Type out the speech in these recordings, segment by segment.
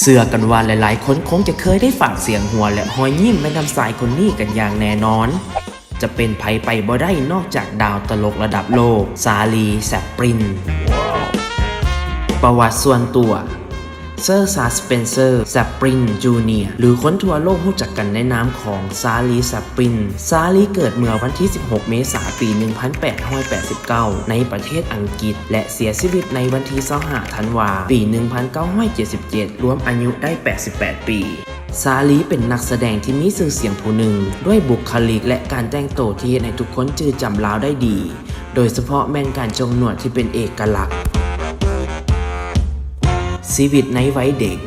เชื่อกันว่าหลายๆคนคงจะเคยได้ฝากเสียงหัวและหอยยิ้มแม่น้ำสายคนนี้กันอย่างแน่นอนจะเป็นไผไปบ่ได้นอกจากดาวตลกระดับโลกซาลีแซปปรินประวัติส่วนตัวเซอร์ซาสเปนเซอร์แซปปรินจูเนียร์หรือคนทั่วโลกรู้จักกันในนามของซาลีแซปปรินซาลีเกิดเมื่อวันที่ 16 เมษายน ปี 1889 ในประเทศอังกฤษและเสียชีวิตในวันที่ 25 ธันวาคม ปี 1977 รวมอายุได้ 88 ปีซาลีเป็นนักแสดงที่มีชื่อเสียงผู้หนึ่งด้วยบุคลิกและการแต่งตัวที่ให้ทุกคนจื่อจำลาวได้ดี โดยเฉพาะแม่นการจงหนวดที่เป็นเอกลักษณ์ชีวิตในวัยเด็ก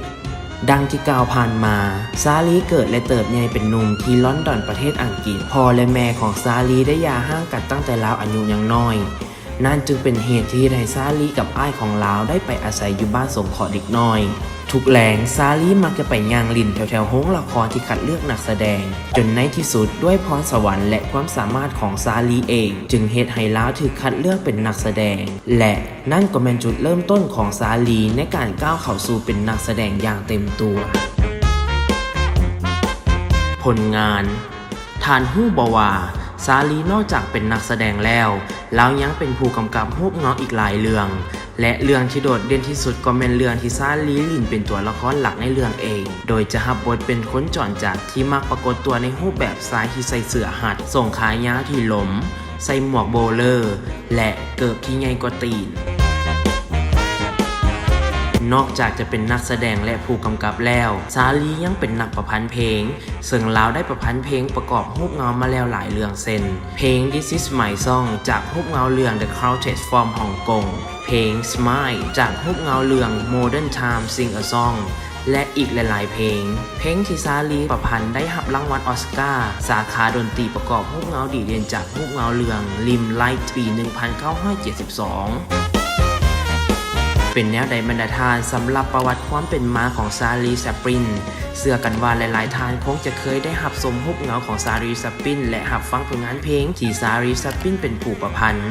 ดังที่กล่าวผ่านมาซาลีเกิดและเติบใหญ่เป็นหนุ่มที่ลอนดอนประเทศอังกฤษพ่อและแม่ของซาลีได้หย่าร้างกันตั้งแต่ลาวอายุยังน้อยนั่นจึงเป็นเหตุที่ให้ซาลีกับอ้ายของลาวได้ไปอาศัยอยู่บ้านสงเคราะห์เด็กน้อยทุกแหลงซาลีมักจะไปย่างลินแถวๆโรงละครที่คัดเลือกนักแสดงจนในที่สุดด้วยพรสวรรค์และความสามารถของซาลีเองจึงเฮ็ดให้ลาวถูกคัดเลือกเป็นนักแสดงและนั่นก็เป็นจุดเริ่มต้นของซาลีในการก้าวเข้าสู่เป็นนักแสดงอย่างเต็มตัวผลงานทานฮู้บ่ว่าซาลีนอกจากเป็นนักแสดงแล้วแล้วยังเป็นผู้กำกับรูปเงาะอีกหลายเรื่องและเรื่องที่โดดเด่นที่สุดก็เป็นเรื่องที่ซาลีลินเป็นตัวละครหลักในเรื่องเองโดยจะรับบทเป็นคนจรจัดที่มักปรากฏตัวในรูปแบบชายที่ใส่เสื้อหัดส่งขายาวที่หลมใส่หมวกโบเลอร์และเกิบที่ใหญ่กว่าตีนนอกจากจะเป็นนักแสดงและผู้กำกับแล้วซาลียังเป็นนักประพันธ์เพลงซึ่งลาวได้ประพันธ์เพลงประกอบรูปเงามาแล้วหลายเรื่องเช่นเพลง This Is My Song จากรูปเงาเรื่อง The Countess from Hong Kong เพลง Smile จากรูปเงาเรื่อง Modern Time Sing a Song และอีกหลายๆเพลงที่ซาลีประพันธ์ได้รับรางวัลออสการ์สาขาดนตรีประกอบรูปเงาดีเด่นจากรูปเงาเรื่อง Limelight ปี 1972เป็นแนวใดบรรดาทานสำหรับประวัติความเป็นมาของซาลีแซปปรินเชื่อกันว่าหลายๆทานคงจะเคยได้รับชมรูปเงาของซาลีแซปปรินและรับฟังผลงานเพลงที่ซาลีแซปปรินเป็นผู้ประพันธ์